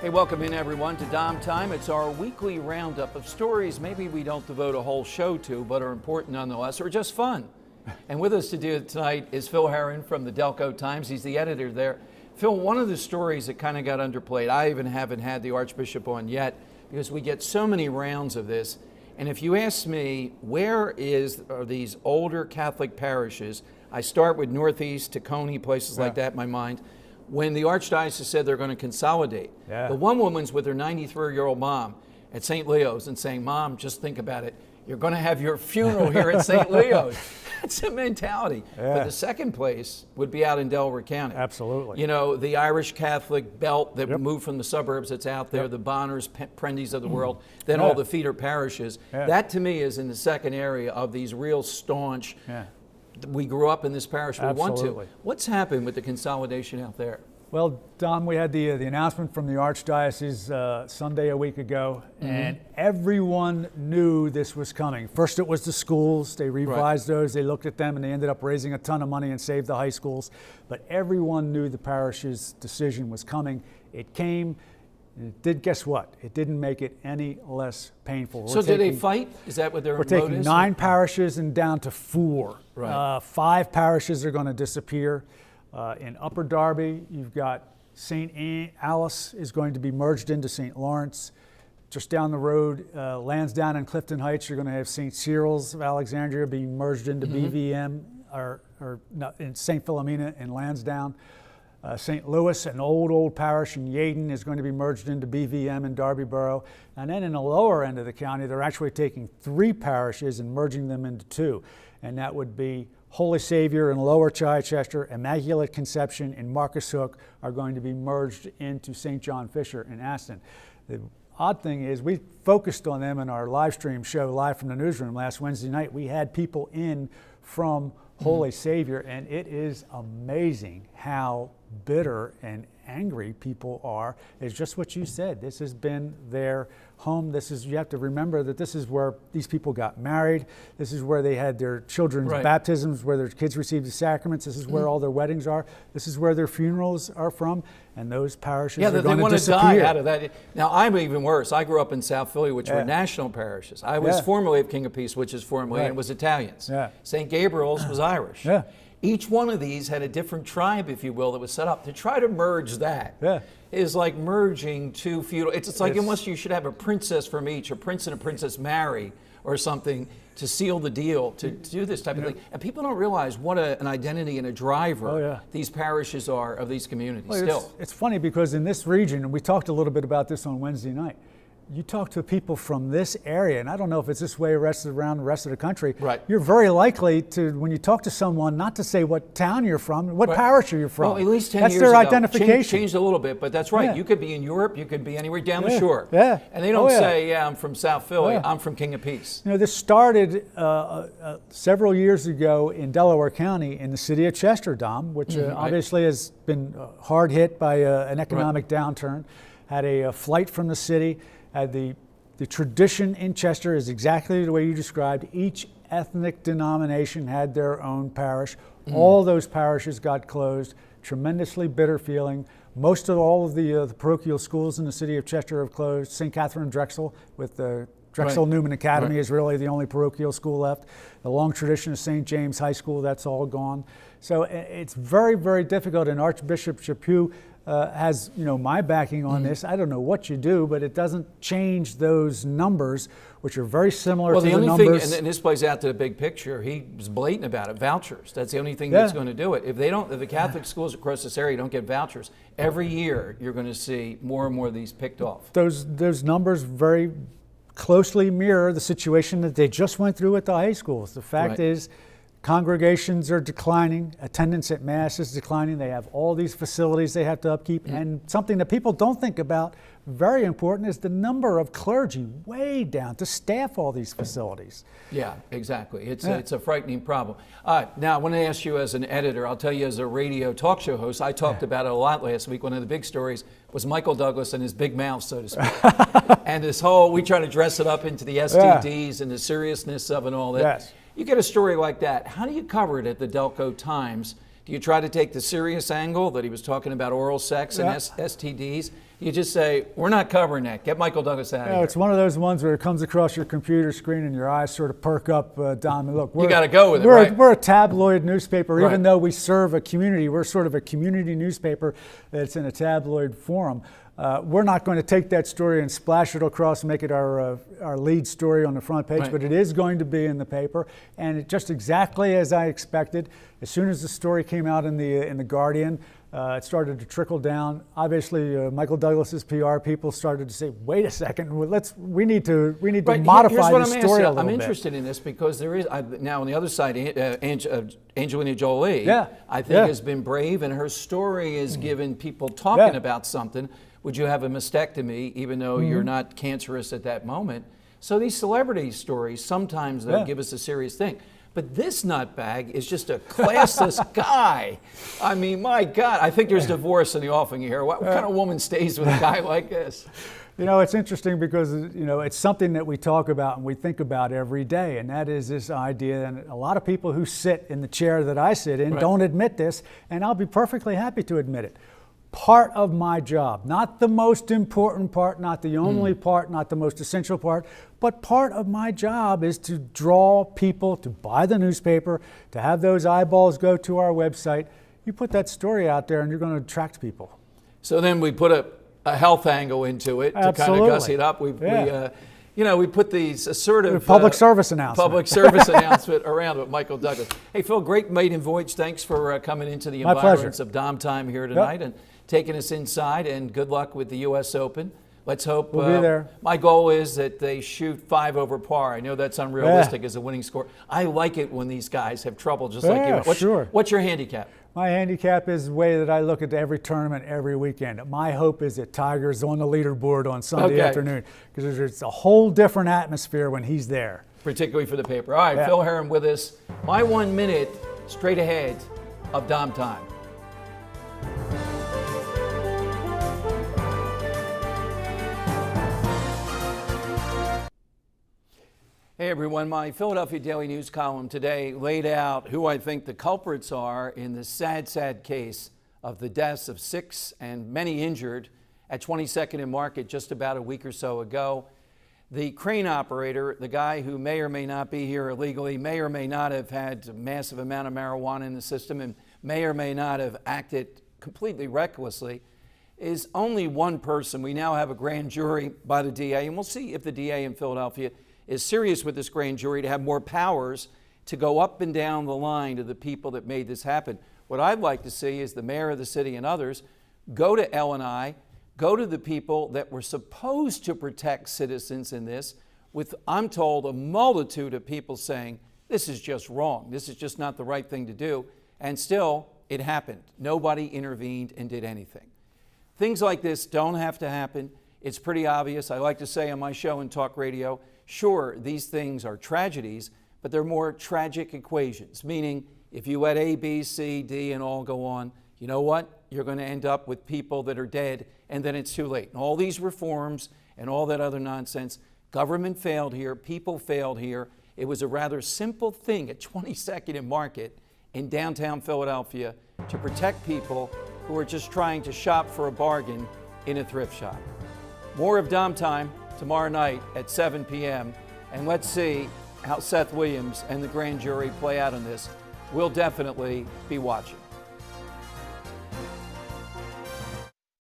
Hey, welcome in everyone to DomTime. It's our weekly roundup of stories maybe we don't devote a whole show to, but are important nonetheless, or just fun. And with us to do it tonight is Phil Herron from the Delco Times. He's the editor there. Phil, one of the stories that kind of got underplayed, I even haven't had the Archbishop on yet, because we get so many rounds of this. And if you ask me, where are these older Catholic parishes? I start with Northeast, Tacony, places like that in my mind. When the Archdiocese said they're going to consolidate, the one woman's with her 93-year-old mom at St. Leo's and saying, Mom, just think about it. You're going to have your funeral here at St. Leo's. That's a mentality. But the second place would be out in Delaware County. Absolutely. You know, the Irish Catholic belt that moved from the suburbs that's out there, the Bonners, Prendys of the world, then all the feeder parishes. That to me is in the second area of these real staunch, we grew up in this parish, we want to. What's happened with the consolidation out there? Well, Dom, we had the announcement from the Archdiocese Sunday a week ago, and everyone knew this was coming. First it was the schools, they revised those, they looked at them, and they ended up raising a ton of money and saved the high schools. But everyone knew the parish's decision was coming. It came. It did, guess what? It didn't make it any less painful. So did they fight? Is that what their We're vote taking is? 9 parishes and down to 4. 5 parishes are going to disappear. In Upper Darby, you've got St. Alice is going to be merged into St. Lawrence. Just down the road, Lansdowne and Clifton Heights, you're going to have St. Cyril's of Alexandria being merged into BVM, or no, in St. Philomena in Lansdowne. St. Louis, an old parish in Yeadon, is going to be merged into BVM in Darby Borough. And then in the lower end of the county, they're actually taking 3 parishes and merging them into 2. And that would be Holy Savior in Lower Chichester, Immaculate Conception in Marcus Hook are going to be merged into St. John Fisher in Aston. The odd thing is we focused on them in our live stream show live from the newsroom last Wednesday night. We had people in from Holy Savior, and it is amazing how bitter and angry people are. It's just what you said. This has been their home. You have to remember that this is where these people got married. This is where they had their children's baptisms, where their kids received the sacraments. This is where all their weddings are. This is where their funerals are from. And those parishes are going to disappear. Yeah, they want to die out of that. Now, I'm even worse. I grew up in South Philly, which were national parishes. I was formerly of King of Peace, which is formerly, and it was Italians. St. Gabriel's was Irish. Each one of these had a different tribe, if you will, that was set up. To try to merge that is like merging 2 feudal. It's like almost you should have a princess from each, a prince and a princess marry or something to seal the deal, to do this type of thing. And people don't realize what an identity and a driver these parishes are of these communities still. It's funny because in this region, and we talked a little bit about this on Wednesday night, you talk to people from this area, and I don't know if it's this way around the rest of the country, you're very likely to, when you talk to someone, not to say what town you're from, what parish are you from. Well, at least 10 that's years their ago, identification. Changed a little bit, but that's right. You could be in Europe, you could be anywhere down the shore. And they don't say, I'm from South Philly, I'm from King of Peace. You know, this started several years ago in Delaware County in the city of Chester, Dom, which obviously has been hard hit by an economic downturn, had a flight from the city. The tradition in Chester is exactly the way you described. Each ethnic denomination had their own parish. All those parishes got closed. Tremendously bitter feeling. Most of all of the parochial schools in the city of Chester have closed. St. Catherine Drexel with the Drexel Newman Academy is really the only parochial school left. The long tradition of St. James High School, that's all gone. So it's very, very difficult, and Archbishop Chaput has my backing on this. I don't know what you do, but it doesn't change those numbers, which are very similar to the numbers. Well, the only thing, and this plays out to the big picture, he was blatant about it, vouchers. That's the only thing that's going to do it. If the Catholic schools across this area don't get vouchers, every year you're going to see more and more of these picked off. Those numbers very closely mirror the situation that they just went through at the high schools. The fact is, congregations are declining, attendance at Mass is declining, they have all these facilities they have to upkeep, and something that people don't think about, very important, is the number of clergy way down to staff all these facilities. Yeah, exactly. It's a frightening problem. Now, I want to ask you as an editor, I'll tell you as a radio talk show host, I talked about it a lot last week. One of the big stories was Michael Douglas and his big mouth, so to speak. And this whole, we try to dress it up into the STDs and the seriousness of it and all that. You get a story like that, how do you cover it at the Delco Times Do you try to take the serious angle that he was talking about oral sex and STDs? You just say, we're not covering that. Get Michael Douglas out of here. It's one of those ones where it comes across your computer screen and your eyes sort of perk up, Dom. And look, you got to go with it, right? We're a tabloid newspaper, right. Even though we serve a community. We're sort of a community newspaper that's in a tabloid forum. We're not going to take that story and splash it across and make it our lead story on the front page, right. But it is going to be in the paper, and it just exactly as I expected. As soon as the story came out in the Guardian, it started to trickle down. Obviously, Michael Douglas's PR people started to say, "Wait a second, we need to right. modify the story a little bit." I'm interested in this because there is now on the other side, Angelina Jolie, I think has been brave, and her story is given people talking about something. Would you have a mastectomy even though you're not cancerous at that moment? So these celebrity stories, sometimes they'll give us a serious thing. But this nutbag is just a classless guy. I mean, my God, I think there's divorce in the offing here. What kind of woman stays with a guy like this? You know, it's interesting because, it's something that we talk about and we think about every day, and that is this idea, and a lot of people who sit in the chair that I sit in don't admit this, and I'll be perfectly happy to admit it. Part of my job, not the most important part, not the only part, not the most essential part, but part of my job is to draw people to buy the newspaper, to have those eyeballs go to our website. You put that story out there and you're going to attract people. So then we put a health angle into it to kind of gussy it up. We put these assertive public service announcement around with Michael Douglas. Hey, Phil, great maiden voyage. Thanks for coming into the My environs pleasure. of DomTime here tonight and taking us inside, and good luck with the U.S. Open. Let's hope. We'll be there. My goal is that they shoot 5 over par. I know that's unrealistic as a winning score. I like it when these guys have trouble, just like you. What's your handicap? My handicap is the way that I look at every tournament every weekend. My hope is that Tiger's on the leaderboard on Sunday afternoon, because there's a whole different atmosphere when he's there. Particularly for the paper. All right, Phil Herron with us. My 1 minute straight ahead of DomTime. Hey everyone, my Philadelphia Daily News column today laid out who I think the culprits are in the sad, sad case of the deaths of 6 and many injured at 22nd and Market just about a week or so ago. The crane operator, the guy who may or may not be here illegally, may or may not have had a massive amount of marijuana in the system, and may or may not have acted completely recklessly, is only one person. We now have a grand jury by the DA, and we'll see if the DA in Philadelphia is serious with this grand jury to have more powers to go up and down the line to the people that made this happen. What I'd like to see is the mayor of the city and others go to L&I, go to the people that were supposed to protect citizens in this, with, I'm told, a multitude of people saying, this is just wrong, this is just not the right thing to do, and still it happened. Nobody intervened and did anything. Things like this don't have to happen. It's pretty obvious. I like to say on my show in talk radio, sure, these things are tragedies, but they're more tragic equations, meaning if you let A, B, C, D, and all go on, you know what? You're going to end up with people that are dead, and then it's too late. And all these reforms and all that other nonsense, government failed here, people failed here. It was a rather simple thing at 22nd and Market in downtown Philadelphia to protect people who are just trying to shop for a bargain in a thrift shop. More of DomTime tomorrow night at 7 p.m. And let's see how Seth Williams and the grand jury play out on this. We'll definitely be watching.